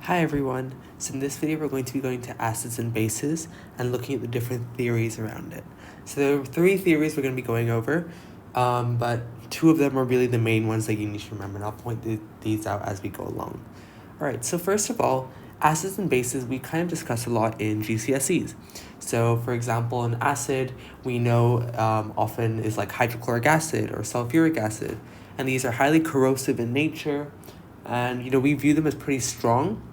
Hi everyone, so in this video we're going to be going to acids and bases and looking at the different theories around it. So there are three theories we're going to be going over, but two of them are really the main ones that you need to remember, and I'll point these out as we go along. Alright, so first of all, acids and bases we kind of discuss a lot in GCSEs. So for example, an acid we know often is like hydrochloric acid or sulfuric acid, and these are highly corrosive in nature, and we view them as pretty strong.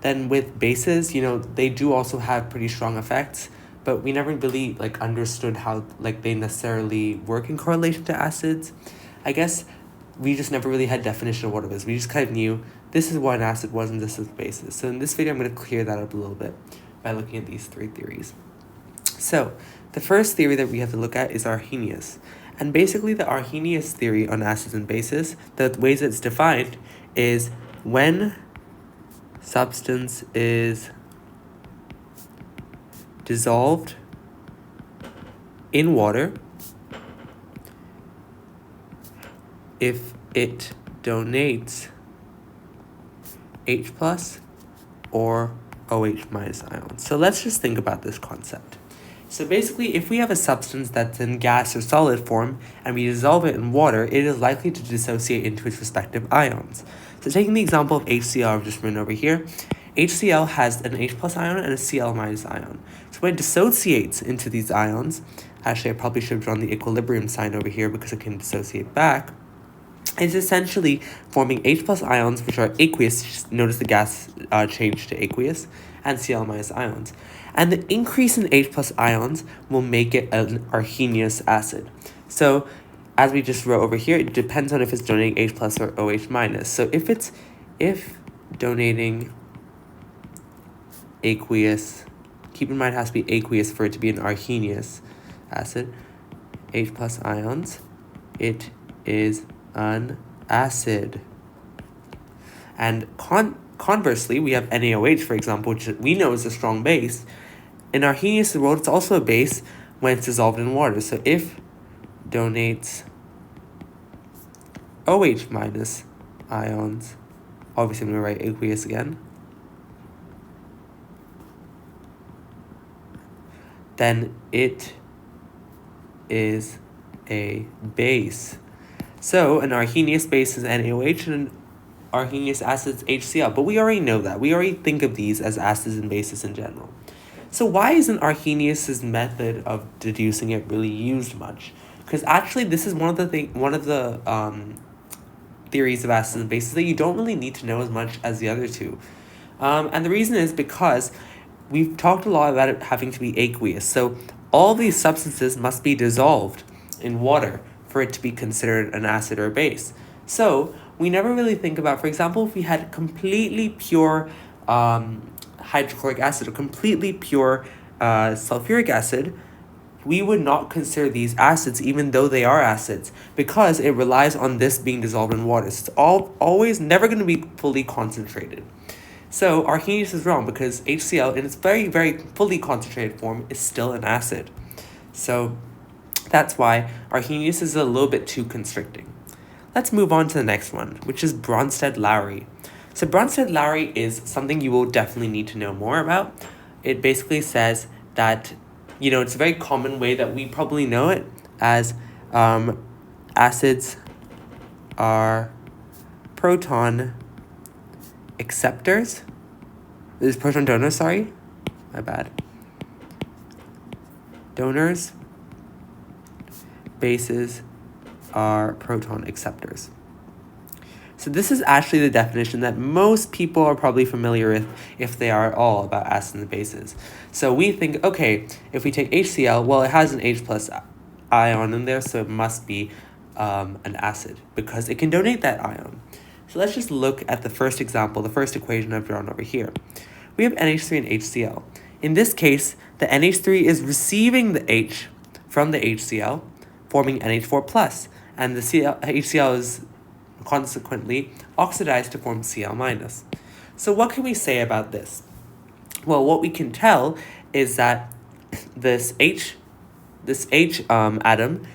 Then with bases, they do also have pretty strong effects, but we never really understood how they necessarily work in correlation to acids. I guess we just never really had definition of what it was. We just kind of knew this is what an acid was and this is bases. So in this video, I'm going to clear that up a little bit by looking at these three theories. So the first theory that we have to look at is Arrhenius. And basically the Arrhenius theory on acids and bases, the ways it's defined is when substance is dissolved in water, if it donates H plus or OH minus ions. So let's just think about this concept. So basically, if we have a substance that's in gas or solid form and we dissolve it in water, it is likely to dissociate into its respective ions. So taking the example of HCl I've just written over here, HCl has an H plus ion and a Cl minus ion. So when it dissociates into these ions, actually I probably should have drawn the equilibrium sign over here because it can dissociate back, it's essentially forming H plus ions, which are aqueous. Notice the gas changed to aqueous, and Cl minus ions. And the increase in H plus ions will make it an Arrhenius acid. So as we just wrote over here, it depends on if it's donating H plus or OH minus. So if donating aqueous, keep in mind it has to be aqueous for it to be an Arrhenius acid, H plus ions, it is an acid. And conversely, we have NaOH, for example, which we know is a strong base. In Arrhenius' world, it's also a base when it's dissolved in water. So if donates OH minus ions, obviously I'm going to write aqueous again, then it is a base. So an Arrhenius base is NaOH and an Arrhenius acid is HCl, but we already know that. We already think of these as acids and bases in general. So why isn't Arrhenius' method of deducing it really used much? Because actually this is one of the theories of acids and bases that you don't really need to know as much as the other two. And the reason is because we've talked a lot about it having to be aqueous. So all these substances must be dissolved in water for it to be considered an acid or base. So we never really think about, for example, if we had completely pure hydrochloric acid or completely pure sulfuric acid, we would not consider these acids even though they are acids because it relies on this being dissolved in water. So it's always never going to be fully concentrated. So Arrhenius is wrong because HCl in its very, very fully concentrated form is still an acid. So that's why Arrhenius is a little bit too constricting. Let's move on to the next one, which is Bronsted-Lowry. So Bronsted-Lowry is something you will definitely need to know more about. It basically says that, it's a very common way that we probably know it as acids are proton acceptors. This is proton donors, sorry. My bad. Donors. Bases are proton acceptors. So this is actually the definition that most people are probably familiar with if they are at all about acids and bases. So we think, okay, if we take HCl, well, it has an H plus ion in there, so it must be an acid because it can donate that ion. So let's just look at the first example, the first equation I've drawn over here. We have NH3 and HCl. In this case, the NH3 is receiving the H from the HCl, forming NH4+, and the HCl is consequently oxidized to form Cl-. So what can we say about this? Well, what we can tell is that this H atom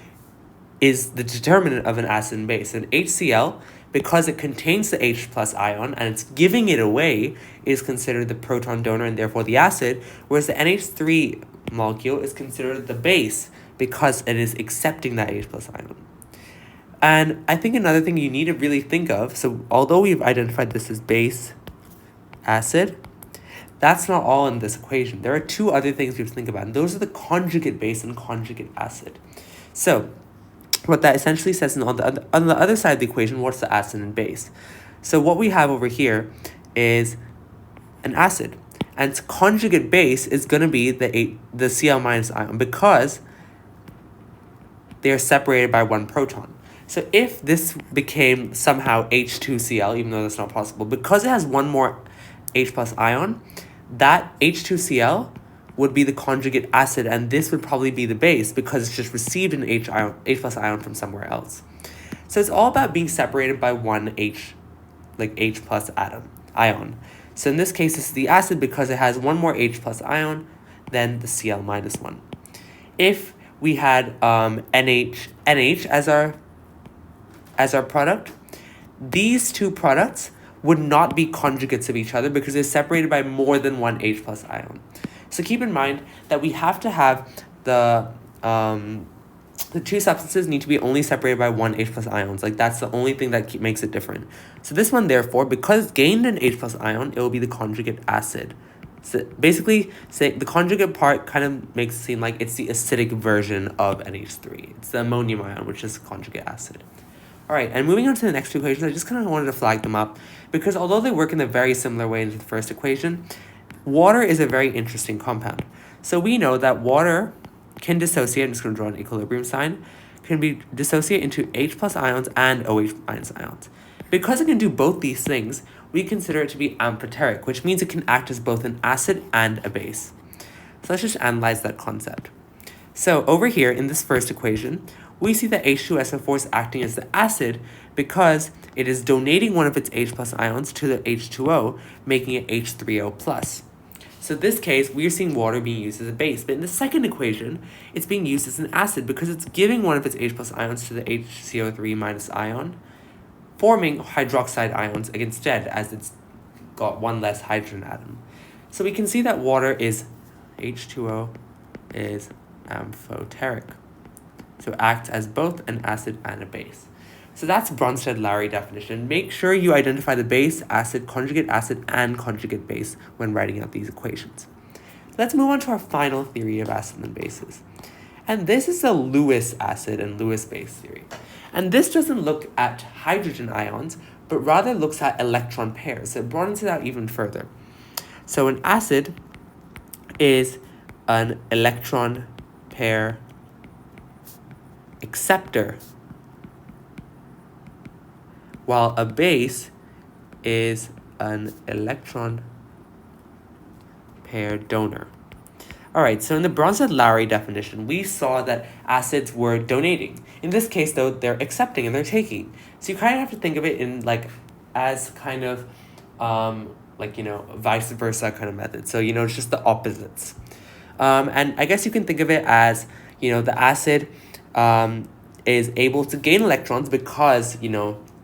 is the determinant of an acid and base, and HCl because it contains the H plus ion and it's giving it away, is considered the proton donor and therefore the acid, whereas the NH3 molecule is considered the base because it is accepting that H plus ion. And I think another thing you need to really think of, so although we've identified this as base, acid, that's not all in this equation. There are two other things we have to think about, and those are the conjugate base and conjugate acid. So what that essentially says on the other side of the equation, what's the acid and base? So what we have over here is an acid, and its conjugate base is going to be the Cl minus ion because they are separated by one proton. So if this became somehow H2Cl, even though that's not possible, because it has one more H plus ion, that H2Cl would be the conjugate acid, and this would probably be the base because it's just received an H plus ion from somewhere else. So it's all about being separated by one H plus ion. So in this case, this is the acid because it has one more H plus ion than the Cl minus one. If we had NH as our product, these two products would not be conjugates of each other because they're separated by more than one H plus ion. So keep in mind that we have to have the two substances need to be only separated by one H plus ions. Like that's the only thing that makes it different. So this one, therefore, because it's gained an H plus ion, it will be the conjugate acid. So basically, the conjugate part kind of makes it seem like it's the acidic version of NH3. It's the ammonium ion, which is conjugate acid. All right, and moving on to the next two equations, I just kind of wanted to flag them up because although they work in a very similar way to the first equation, water is a very interesting compound. So we know that water can dissociate, I'm just going to draw an equilibrium sign, can be dissociate into H plus ions and OH minus ions. Because it can do both these things, we consider it to be amphoteric, which means it can act as both an acid and a base. So let's just analyze that concept. So over here in this first equation, we see that H2SO4 is acting as the acid because it is donating one of its H plus ions to the H2O, making it H3O plus. So in this case, we are seeing water being used as a base. But in the second equation, it's being used as an acid because it's giving one of its H plus ions to the HCO3 minus ion, forming hydroxide ions instead as it's got one less hydrogen atom. So we can see that water is, H2O is amphoteric. So it acts as both an acid and a base. So that's Bronsted-Lowry definition. Make sure you identify the base, acid, and conjugate base when writing out these equations. Let's move on to our final theory of acids and bases. And this is the Lewis acid and Lewis base theory. And this doesn't look at hydrogen ions, but rather looks at electron pairs. So it broadens it out even further. So an acid is an electron pair acceptor, while a base is an electron pair donor. All right, so in the Bronsted-Lowry definition, we saw that acids were donating. In this case, though, they're accepting and they're taking. So you kind of have to think of it in as kind of vice versa kind of method. So, it's just the opposites. And I guess you can think of it as, the acid is able to gain electrons because,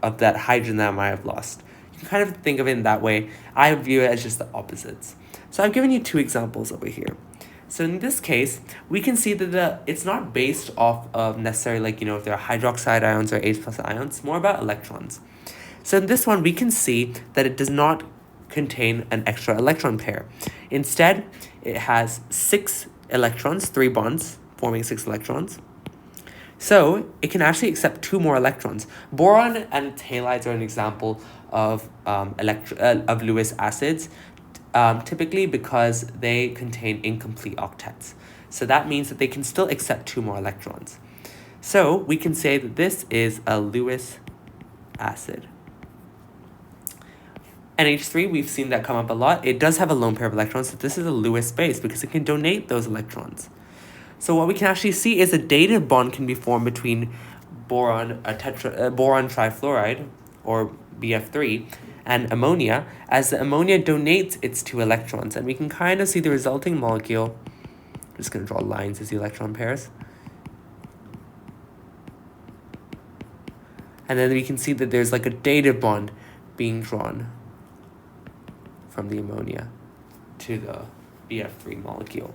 of that hydrogen that I might have lost. You can kind of think of it in that way. I view it as just the opposites. So I've given you two examples over here. So in this case, we can see that it's not based off of necessarily if there are hydroxide ions or H plus ions, more about electrons. So in this one, we can see that it does not contain an extra electron pair. Instead, it has 6 electrons, 3 bonds, forming 6 electrons. So it can actually accept 2 more electrons. Boron and its halides are an example of Lewis acids, typically because they contain incomplete octets. So that means that they can still accept 2 more electrons. So we can say that this is a Lewis acid. NH3, we've seen that come up a lot. It does have a lone pair of electrons, so this is a Lewis base because it can donate those electrons. So what we can actually see is a dative bond can be formed between boron trifluoride, or BF3, and ammonia, as the ammonia donates its 2 electrons. And we can kind of see the resulting molecule. I'm just going to draw lines as the electron pairs. And then we can see that there's like a dative bond being drawn from the ammonia to the BF3 molecule.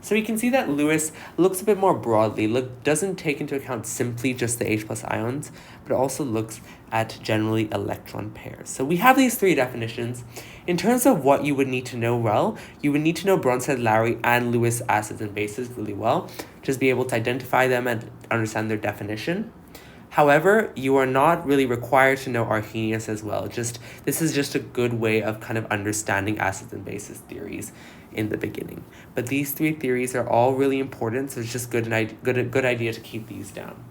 So we can see that Lewis looks a bit more broadly, doesn't take into account simply just the H+ ions, but also looks at generally electron pairs. So we have these three definitions. In terms of what you would need to know well, you would need to know Bronsted, Lowry, and Lewis acids and bases really well, just be able to identify them and understand their definition. However, you are not really required to know Arrhenius as well. This is just a good way of kind of understanding acids and bases theories in the beginning. But these three theories are all really important, so it's just good idea to keep these down.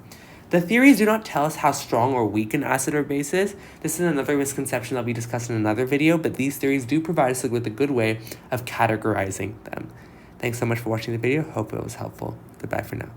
The theories do not tell us how strong or weak an acid or base is. This is another misconception that will be discussed in another video, but these theories do provide us with a good way of categorizing them. Thanks so much for watching the video. Hope it was helpful. Goodbye for now.